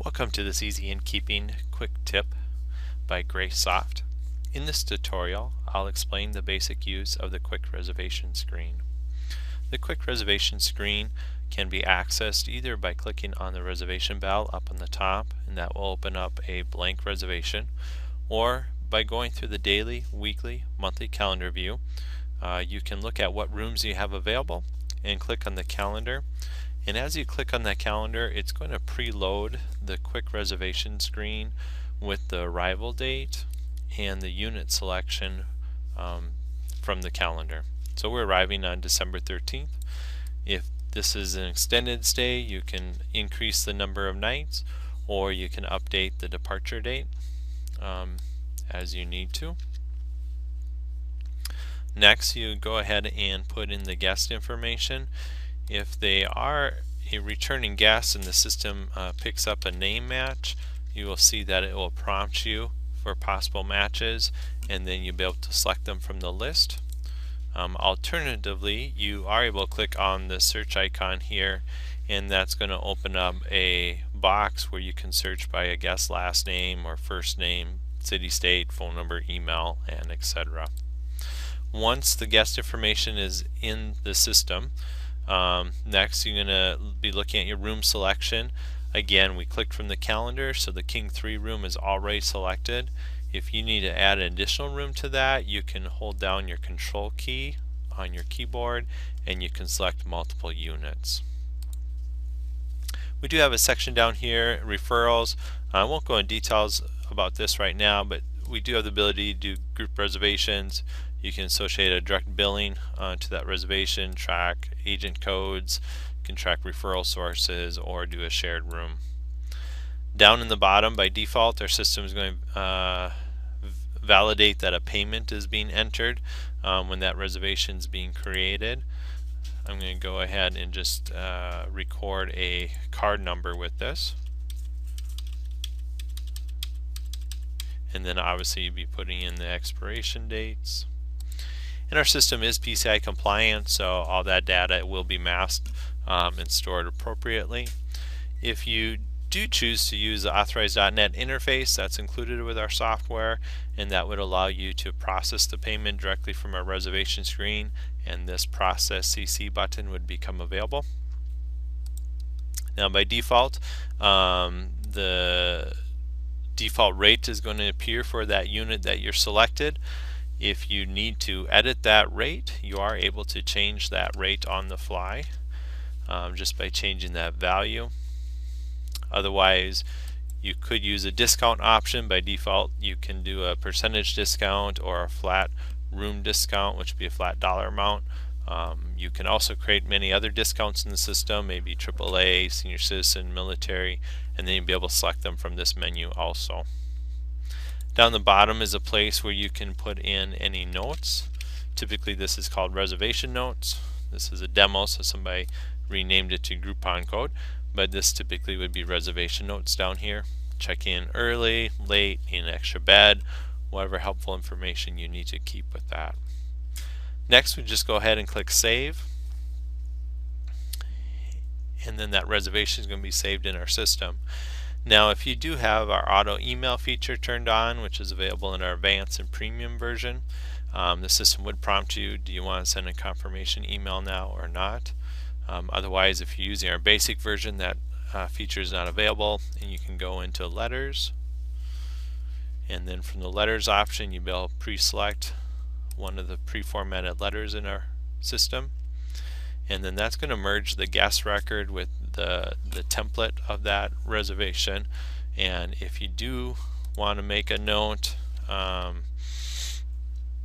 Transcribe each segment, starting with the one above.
Welcome to this easy InnKeeping quick tip by GraceSoft. In this tutorial, I'll explain the basic use of the quick reservation screen. The quick reservation screen can be accessed either by clicking on the reservation bell up on the top, and that will open up a blank reservation, or by going through the daily, weekly, monthly calendar view. You can look at what rooms you have available and click on the calendar. And as you click on that calendar, it's going to preload the quick reservation screen with the arrival date and the unit selection from the calendar. So we're arriving on December 13th. If this is an extended stay, you can increase the number of nights, or you can update the departure date as you need to. Next, you go ahead and put in the guest information. If they are a returning guest and the system picks up a name match, you will see that it will prompt you for possible matches, and then you'll be able to select them from the list. Alternatively, you are able to click on the search icon here, and that's going to open up a box where you can search by a guest last name or first name, city, state, phone number, email, and etc. Once the guest information is in the system, next you're going to be looking at your room selection. Again, we clicked from the calendar, so the King 3 room is already selected. If you need to add an additional room to that, you can hold down your control key on your keyboard and you can select multiple units. We do have a section down here, referrals. I won't go in details about this right now, but we do have the ability to do group reservations. You can associate a direct billing to that reservation, track agent codes, you can track referral sources, or do a shared room. Down in the bottom, by default, our system is going to validate that a payment is being entered when that reservation is being created. I'm going to go ahead and just record a card number with this. And then obviously you'll be putting in the expiration dates. And our system is PCI compliant, so all that data will be masked and stored appropriately. If you do choose to use the Authorizenet interface, that's included with our software, and that would allow you to process the payment directly from our reservation screen, and this Process CC button would become available. Now by default, the default rate is going to appear for that unit that you're selected. If you need to edit that rate, you are able to change that rate on the fly just by changing that value. Otherwise, you could use a discount option. By default, you can do a percentage discount or a flat room discount, which would be a flat dollar amount. You can also create many other discounts in the system, maybe AAA, senior citizen, military, and then you'll be able to select them from this menu also. Down the bottom is a place where you can put in any notes. Typically this is called reservation notes. This is a demo, so somebody renamed it to Groupon code, but this typically would be reservation notes down here. Check in early, late, need an extra bed, whatever helpful information you need to keep with that. Next, we just go ahead and click Save, and then that reservation is going to be saved in our system. Now if you do have our auto email feature turned on, which is available in our advanced and premium version, the system would prompt you, do you want to send a confirmation email now or not? Otherwise, if you're using our basic version, that feature is not available, and you can go into letters, and then from the letters option you'll be able to pre-select one of the pre-formatted letters in our system, and then that's going to merge the guest record with the template of that reservation. And if you do want to make a note,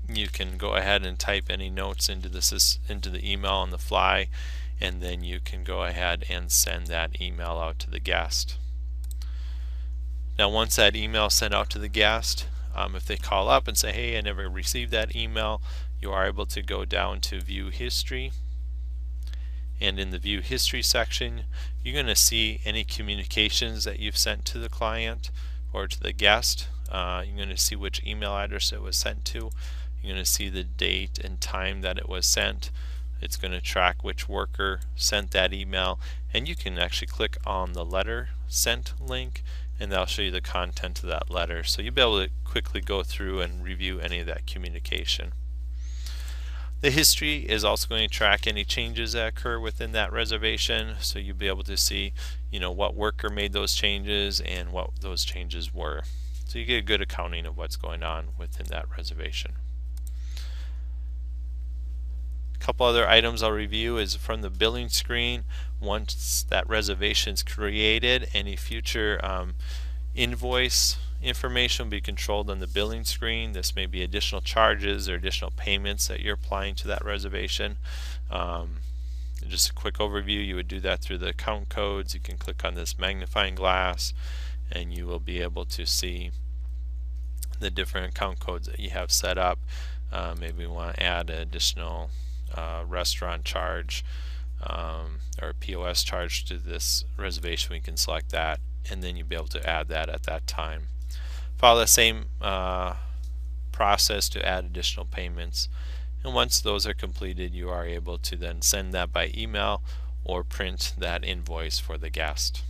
you can go ahead and type any notes into the email on the fly, and then you can go ahead and send that email out to the guest. Now once that email is sent out to the guest, if they call up and say, hey, I never received that email, you are able to go down to View History, and in the View History section you're going to see any communications that you've sent to the client or to the guest. You're going to see which email address it was sent to. You're going to see the date and time that it was sent. It's going to track which worker sent that email, and you can actually click on the letter sent link and that'll show you the content of that letter, so you'll be able to quickly go through and review any of that communication. The history is also going to track any changes that occur within that reservation, so you'll be able to see, what worker made those changes and what those changes were. So you get a good accounting of what's going on within that reservation. A couple other items I'll review is from the billing screen. Once that reservation is created, any future invoice information will be controlled on the billing screen. This may be additional charges or additional payments that you're applying to that reservation. Just a quick overview, you would do that through the account codes. You can click on this magnifying glass and you will be able to see the different account codes that you have set up. Maybe we want to add an additional restaurant charge or POS charge to this reservation. We can select that and then you'll be able to add that at that time. Follow the same process to add additional payments, and once those are completed you are able to then send that by email or print that invoice for the guest.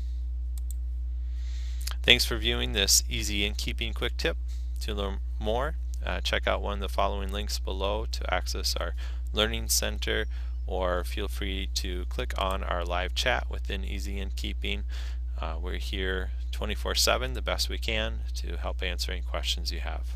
Thanks for viewing this easy InnKeeping quick tip. To learn more, check out one of the following links below to access our Learning Center, or feel free to click on our live chat within Easy InnKeeping. We're here 24/7 the best we can to help answer any questions you have.